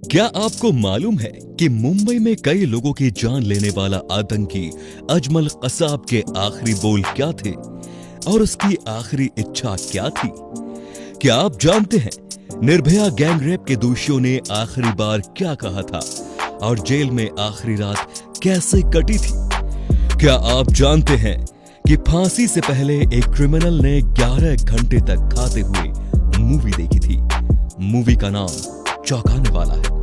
क्या आपको मालूम है कि मुंबई में कई लोगों की जान लेने वाला आतंकी अजमल कसाब के आखिरी बोल क्या थे और उसकी आखिरी इच्छा क्या थी? क्या आप जानते हैं निर्भया गैंग रेप के दोषियों ने आखिरी बार क्या कहा था और जेल में आखिरी रात कैसे कटी थी? क्या आप जानते हैं कि फांसी से पहले एक क्रिमिनल ने 11 घंटे तक खाते हुए मूवी देखी थी? मूवी का नाम चौंकाने वाला है।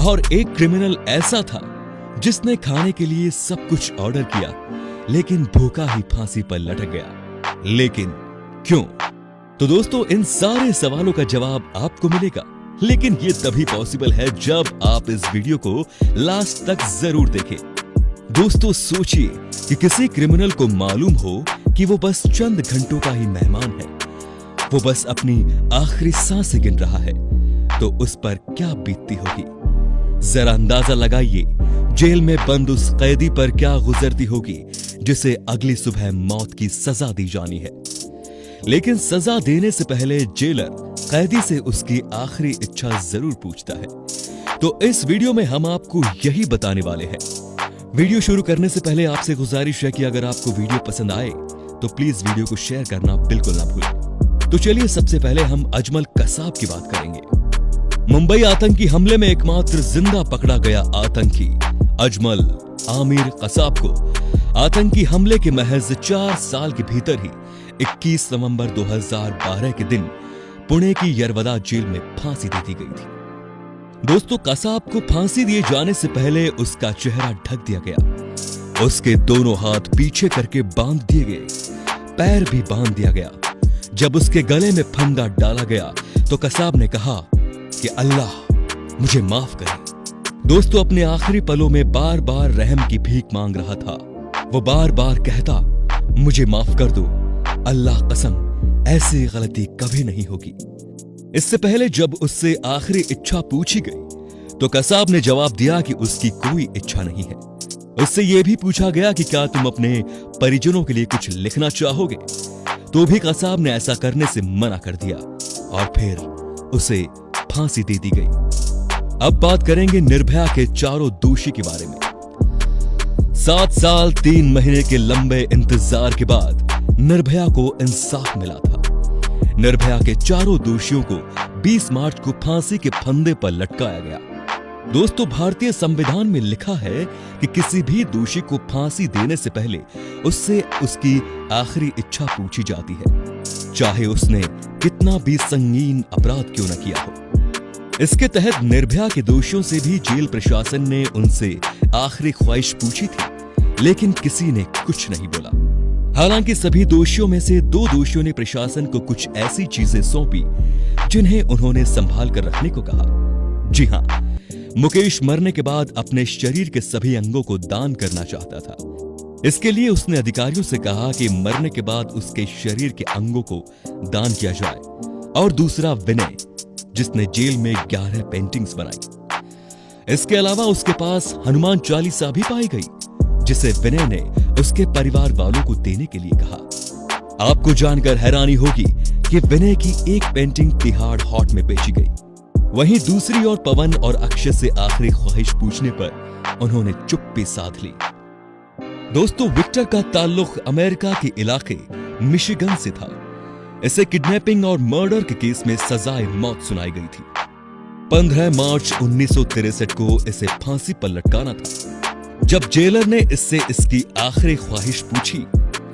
और एक क्रिमिनल ऐसा था जिसने खाने के लिए सब कुछ ऑर्डर किया लेकिन भूखा ही फांसी पर लटक गया। लेकिन क्यों? तो दोस्तों, इन सारे सवालों का जवाब आपको मिलेगा, लेकिन ये तभी पॉसिबल है जब आप इस वीडियो को लास्ट तक जरूर देखें। दोस्तों, सोचिए कि किसी क्रिमिनल को मालूम हो कि वो बस चंद घंटों का ही मेहमान है, वो बस अपनी आखिरी सांसें गिन रहा है, तो उस पर क्या बीतती होगी? जरा अंदाजा लगाइए, जेल में बंद उस कैदी पर क्या गुजरती होगी जिसे अगली सुबह मौत की सजा दी जानी है। लेकिन सजा देने से पहले जेलर कैदी से उसकी आखिरी इच्छा जरूर पूछता है। तो इस वीडियो में हम आपको यही बताने वाले हैं। वीडियो शुरू करने से पहले आपसे गुजारिश है कि अगर आपको वीडियो पसंद आए तो प्लीज वीडियो को शेयर करना बिल्कुल ना भूलें। तो चलिए, सबसे पहले हम अजमल कसाब की बात करेंगे। मुंबई आतंकी हमले में एकमात्र जिंदा पकड़ा गया आतंकी अजमल आमिर कसाब को आतंकी हमले के महज 4 साल के भीतर ही 21 नवंबर 2012 के दिन पुणे की यरवदा जेल में फांसी दे दी गई थी। दोस्तों, कसाब को फांसी दिए जाने से पहले उसका चेहरा ढक दिया गया, उसके दोनों हाथ पीछे करके बांध दिए गए, पैर भी बांध दिया गया। जब उसके गले में फंदा डाला गया तो कसाब ने कहा कि अल्लाह मुझे माफ करे। दोस्तों, अपने आखिरी पलों में बार बार रहम की भीख मांग रहा था। वो बार बार कहता, मुझे माफ कर दो, अल्लाह कसम ऐसी गलती कभी नहीं होगी। इससे पहले जब उससे आखिरी इच्छा पूछी गई तो कसाब ने जवाब दिया कि उसकी कोई इच्छा नहीं है। उससे यह भी पूछा गया कि क्या तुम अपने परिजनों के लिए कुछ लिखना चाहोगे, तो भी कसाब ने ऐसा करने से मना कर दिया और फिर उसे फांसी दे दी गई। अब बात करेंगे निर्भया के चारों दोषी के बारे में। 7 साल 3 महीने के लंबे इंतजार के बाद निर्भया को इंसाफ मिला था। निर्भया के चारों दोषियों को 20 मार्च को फांसी के फंदे पर लटकाया गया। दोस्तों, भारतीय संविधान में लिखा है कि किसी भी दोषी को फांसी देने से पहले उससे उसकी आखिरी इच्छा पूछी जाती है, चाहे उसने कितना भी संगीन अपराध क्यों न किया हो। इसके तहत निर्भया के दोषियों से भी जेल प्रशासन ने उनसे आखिरी ख्वाहिश पूछी थी, लेकिन किसी ने कुछ नहीं बोला। हालांकि सभी दोषियों में से 2 दोषियों ने प्रशासन को कुछ ऐसी चीजें सौंपी जिन्हें उन्होंने संभाल कर रखने को कहा। जी हां, मुकेश मरने के बाद अपने शरीर के सभी अंगों को दान करना चाहता था। इसके लिए उसने अधिकारियों से कहा कि मरने के बाद उसके शरीर के अंगों को दान किया जाए। और दूसरा विनय, जिसने जेल में 11 पेंटिंग्स बनाई। इसके अलावा उसके पास हनुमान चालीसा भी पाई गई, जिसे विनय ने उसके परिवार वालों को देने के लिए कहा। आपको जानकर हैरानी होगी कि विनय की एक पेंटिंग तिहाड़ हॉट में बेची गई। वहीं दूसरी ओर पवन और अक्षय से आखिरी ख्वाहिश पूछने पर उन्होंने चुप्पी साध ली। दोस्तों, विक्टर का ताल्लुक अमेरिका के इलाके मिशिगन से था। इसे किडनैपिंग और मर्डर के केस में सजाए मौत सुनाई गई थी। 15 मार्च 1963 को इसे फांसी पर लटकाना था। जब जेलर ने इससे इसकी आखिरी ख्वाहिश पूछी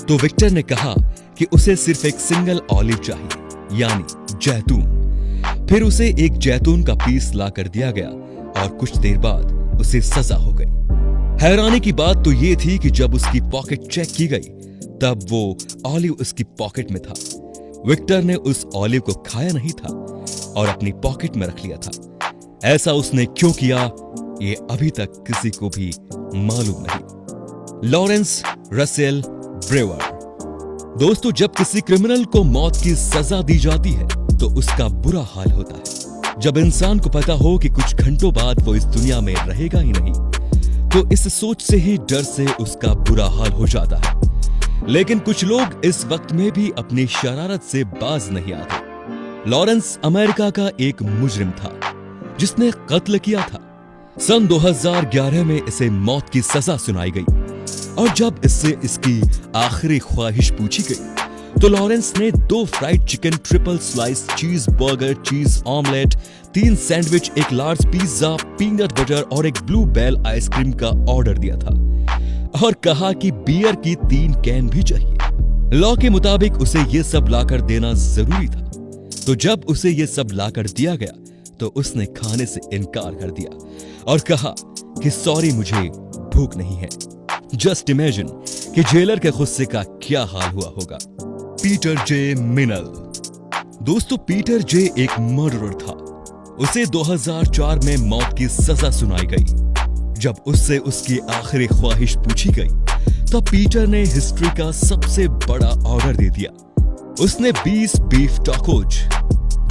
तो विक्टर ने कहा कि उसे सिर्फ एक सिंगल ऑलिव चाहिए, यानी जैतून। फिर उसे एक जैतून का पीस ला कर दिया गया और कुछ देर बाद उसे सजा हो गई। हैरानी की बात तो यह थी कि जब उसकी पॉकेट चेक की गई तब वो ऑलिव उसकी पॉकेट में था। विक्टर ने उस ऑलिव को खाया नहीं था और अपनी पॉकेट में रख लिया था। ऐसा उसने क्यों किया, ये अभी तक किसी को भी मालूम नहीं। Lawrence Russell Brewer. दोस्तों, जब किसी क्रिमिनल को मौत की सजा दी जाती है तो उसका बुरा हाल होता है। जब इंसान को पता हो कि कुछ घंटों बाद वो इस दुनिया में रहेगा ही नहीं, तो इस सोच से ही डर से उसका बुरा हाल हो जाता है। लेकिन कुछ लोग इस वक्त में भी अपनी शरारत से बाज नहीं आते। लॉरेंस अमेरिका का एक मुजरिम था जिसने कत्ल किया था। सन 2011 में इसे मौत की सजा सुनाई गई और जब इससे इसकी आखिरी ख्वाहिश पूछी गई तो लॉरेंस ने 2 फ्राइड चिकन, ट्रिपल स्लाइस चीज बर्गर, चीज omelette, 3 sandwich, 1 large pizza, peanut butter और 1 ब्लू बेल आइसक्रीम का ऑर्डर दिया था और कहा कि बियर की 3 कैन भी चाहिए। लॉ के मुताबिक उसे ये सब लाकर देना जरूरी था, तो जब उसे ये सब लाकर दिया गया तो उसने खाने से इनकार कर दिया और कहा कि सॉरी, मुझे भूख नहीं है। जस्ट इमेजिन कि जेलर के गुस्से का क्या हाल हुआ होगा। पीटर जे मिनल। दोस्तों, पीटर जे एक मर्डरर था। उसे 2004 में मौत की सजा सुनाई गई। जब उससे उसकी आखिरी ख्वाहिश पूछी गई तब पीटर ने हिस्ट्री का सबसे बड़ा ऑर्डर दे दिया। उसने 20 बीफ टाकोज,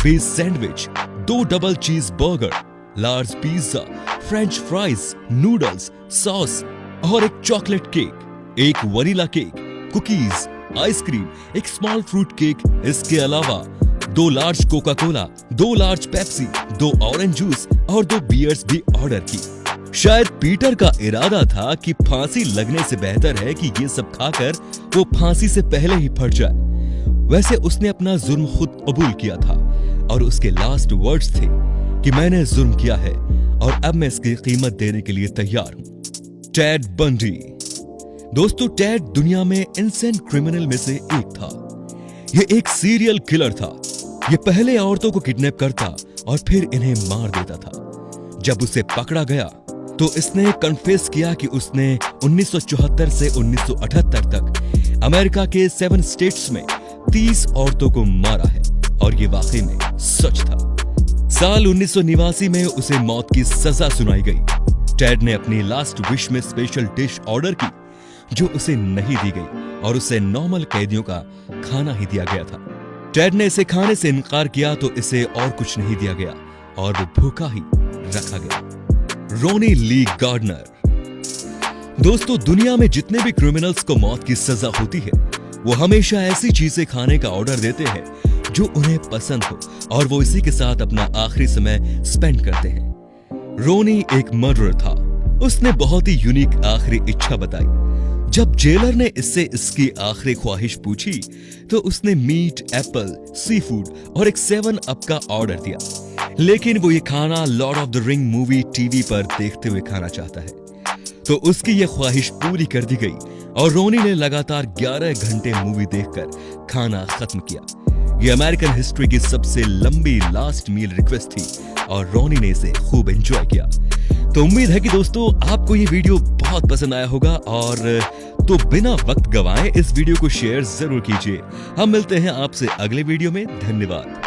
20 सैंडविच, 2 डबल चीज burger, large pizza, French fries, noodles, sauce और 1 chocolate cake, 1 vanilla cake, cookies, ice cream, 1 small fruit cake, इसके अलावा 2 large Coca Cola, 2 large Pepsi, 2 orange juice और 2 बियर्स भी ऑर्डर की। शायद पीटर का इरादा था कि फांसी लगने से बेहतर है कि ये सब खाकर वो फांसी से पहले ही फट जाए। वैसे उसने अपना जुर्म खुद कबूल किया था और उसके लास्ट वर्ड्स थे कि मैंने जुर्म किया है और अब मैं इसकी कीमत देने के लिए तैयार हूं। Ted Bundy. दोस्तों, टेड दुनिया में इंसेंट क्रिमिनल में से एक था। ये एक सीरियल किलर था। ये पहले औरतों को किडनैप करता और फिर इन्हें मार देता था। जब उसे पकड़ा गया तो इसने कन्फेस किया कि उसने 1974 से 1978 तक अमेरिका के 7 स्टेट्स में 30 औरतों को मारा है और ये वाकई में सच था। साल 1989 में उसे मौत की सजा सुनाई गई। टेड ने अपनी लास्ट विश में स्पेशल डिश ऑर्डर की जो उसे नहीं दी गई और उसे नॉर्मल कैदियों का खाना ही दिया गया था। टेड ने इसे खाने से इनकार किया तो इसे और कुछ नहीं दिया गया और वो भूखा ही रखा गया। रोनी ली गार्डनर। दोस्तों, दुनिया में जितने भी क्रिमिनल्स को मौत की सजा होती है वो हमेशा ऐसी चीजें खाने का ऑर्डर देते हैं जो उन्हें पसंद हो और वो इसी के साथ अपना आखिरी समय स्पेंड करते हैं। रोनी एक मर्डरर था। उसने बहुत ही यूनिक आखिरी इच्छा बताई। जब जेलर ने इससे इसकी आखिरी ख्वाहिश पूछी तो उसने मीट, एप्पल, सी फूड और एक 7 अप का ऑर्डर दिया, लेकिन वो ये खाना Lord of the ring movie TV पर देखते हुए खाना चाहता है। तो उसकी ये ख्वाहिश पूरी कर दी गई और रोनी ने लगातार 11 घंटे मूवी देखकर खाना खत्म किया। ये अमेरिकन हिस्ट्री की सबसे लंबी लास्ट मील रिक्वेस्ट थी और रोनी ने इसे खूब एंजॉय किया। तो उम्मीद है कि दोस्तों आपको ये वीडियो बहुत पसंद आया होगा और तो बिना वक्त गवाए इस वीडियो को शेयर जरूर कीजिए। हम मिलते हैं आपसे अगले वीडियो में। धन्यवाद।